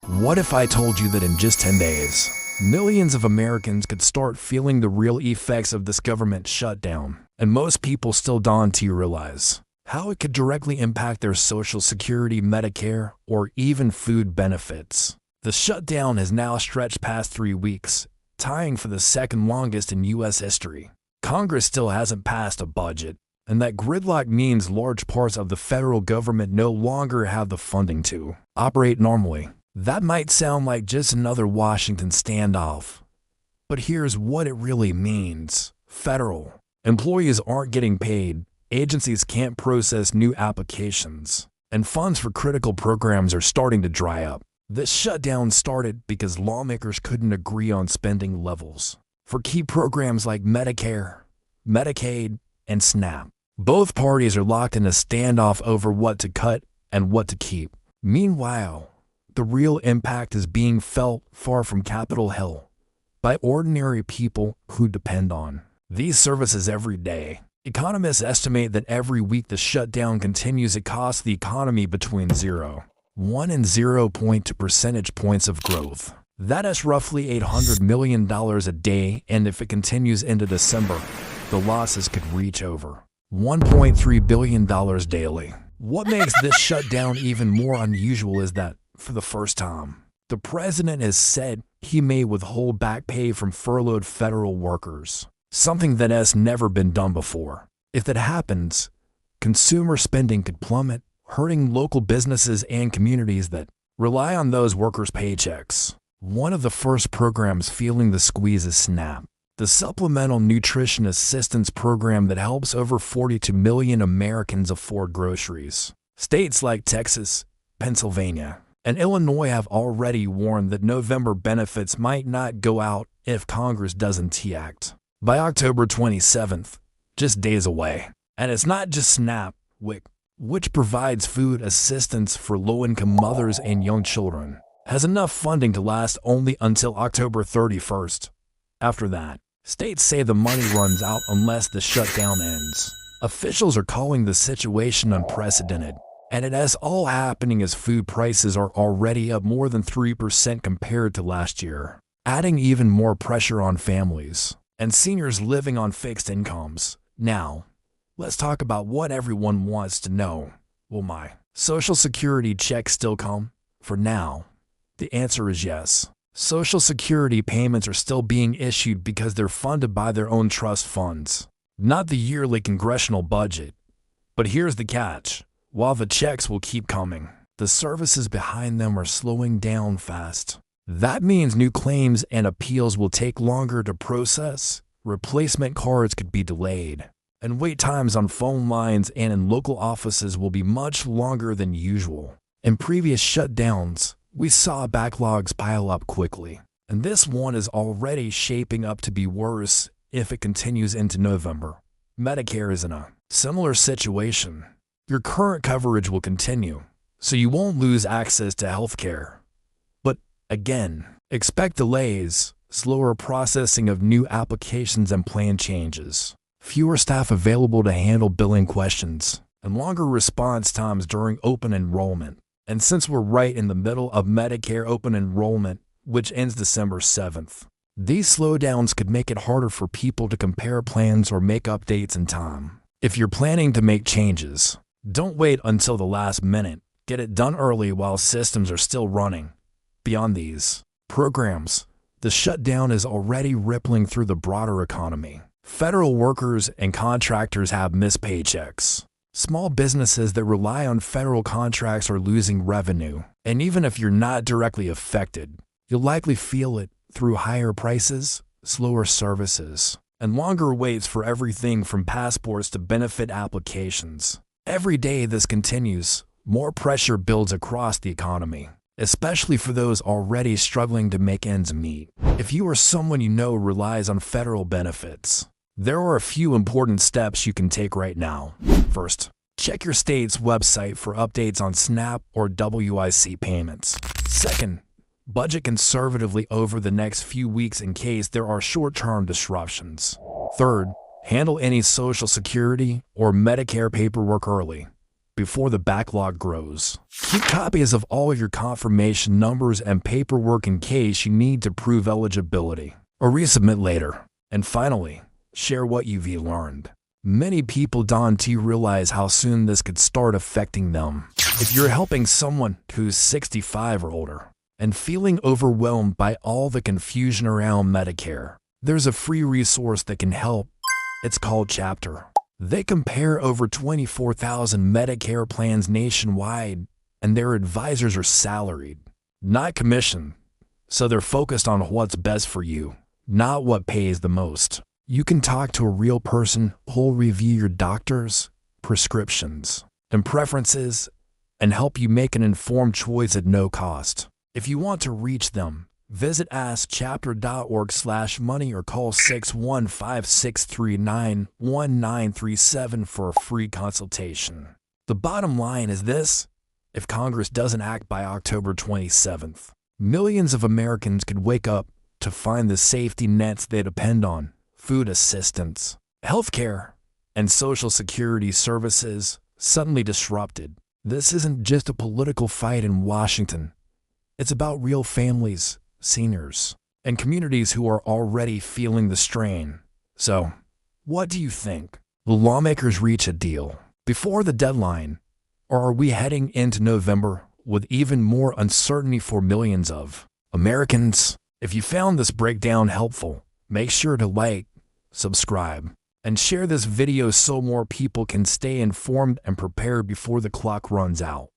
What if I told you that in just 10 days, millions of Americans could start feeling the real effects of this government shutdown, and most people still don't realize how it could directly impact their Social Security, Medicare, or even food benefits. The shutdown has now stretched past 3 weeks, tying for the second longest in U.S. history. Congress still hasn't passed a budget, and that gridlock means large parts of the federal government no longer have the funding to operate normally. That might sound like just another Washington standoff, but here's what it really means. Federal employees aren't getting paid, agencies can't process new applications, and funds for critical programs are starting to dry up. This shutdown started because lawmakers couldn't agree on spending levels for key programs like Medicare, Medicaid, and SNAP. Both parties are locked in a standoff over what to cut and what to keep. Meanwhile, the real impact is being felt far from Capitol Hill by ordinary people who depend on these services every day. Economists estimate that every week the shutdown continues, it costs the economy between 0.1 and 0.2 percentage points of growth. That is roughly $800 million a day, and if it continues into December, the losses could reach over $1.3 billion daily. What makes this shutdown even more unusual is that, for the first time, the president has said he may withhold back pay from furloughed federal workers, something that has never been done before. If that happens, consumer spending could plummet, hurting local businesses and communities that rely on those workers' paychecks. One of the first programs feeling the squeeze is SNAP, the Supplemental Nutrition Assistance Program that helps over 42 million Americans afford groceries. States like Texas, Pennsylvania, and Illinois have already warned that November benefits might not go out if Congress doesn't act by October 27th, just days away. And it's not just SNAP, which provides food assistance for low-income mothers and young children, has enough funding to last only until October 31st. After that, states say the money runs out unless the shutdown ends. Officials are calling the situation unprecedented, and it is all happening as food prices are already up more than 3% compared to last year, adding even more pressure on families and seniors living on fixed incomes. Now, let's talk about what everyone wants to know. Will my Social Security check still come? For now, the answer is yes. Social Security payments are still being issued because they're funded by their own trust funds, not the yearly congressional budget. But here's the catch. While the checks will keep coming, the services behind them are slowing down fast. That means new claims and appeals will take longer to process, replacement cards could be delayed, and wait times on phone lines and in local offices will be much longer than usual. In previous shutdowns, we saw backlogs pile up quickly, and this one is already shaping up to be worse if it continues into November. Medicare is in a similar situation. Your current coverage will continue, so you won't lose access to health care. But again, expect delays, slower processing of new applications and plan changes, fewer staff available to handle billing questions, and longer response times during open enrollment. And since we're right in the middle of Medicare open enrollment, which ends December 7th, these slowdowns could make it harder for people to compare plans or make updates in time. If you're planning to make changes, don't wait until the last minute. Get it done early while systems are still running. Beyond these programs, the shutdown is already rippling through the broader economy. Federal workers and contractors have missed paychecks. Small businesses that rely on federal contracts are losing revenue. And even if you're not directly affected, you'll likely feel it through higher prices, slower services, and longer waits for everything from passports to benefit applications. Every day this continues, more pressure builds across the economy, especially for those already struggling to make ends meet. If you or someone you know relies on federal benefits, there are a few important steps you can take right now. First, check your state's website for updates on SNAP or WIC payments. Second, budget conservatively over the next few weeks in case there are short-term disruptions. Third, handle any Social Security or Medicare paperwork early. before the backlog grows. Keep copies of all your confirmation numbers and paperwork in case you need to prove eligibility or resubmit later. And finally, share what you've learned. Many people don't realize how soon this could start affecting them. If you're helping someone who's 65 or older and feeling overwhelmed by all the confusion around Medicare, there's a free resource that can help. It's called Shutdown. They compare over 24,000 Medicare plans nationwide, and their advisors are salaried, not commissioned, so they're focused on what's best for you, not what pays the most. You can talk to a real person who'll review your doctors, prescriptions, and preferences, and help you make an informed choice at no cost. If you want to reach them, visit askchapter.org/money or call 615-639-1937 for a free consultation. The bottom line is this: if Congress doesn't act by October 27th, millions of Americans could wake up to find the safety nets they depend on, food assistance, healthcare, and Social Security services, suddenly disrupted. This isn't just a political fight in Washington. It's about real families, seniors, and communities who are already feeling the strain. So, what do you think? Will lawmakers reach a deal before the deadline, or are we heading into November with even more uncertainty for millions of Americans? If you found this breakdown helpful, make sure to like, subscribe, and share this video so more people can stay informed and prepared before the clock runs out.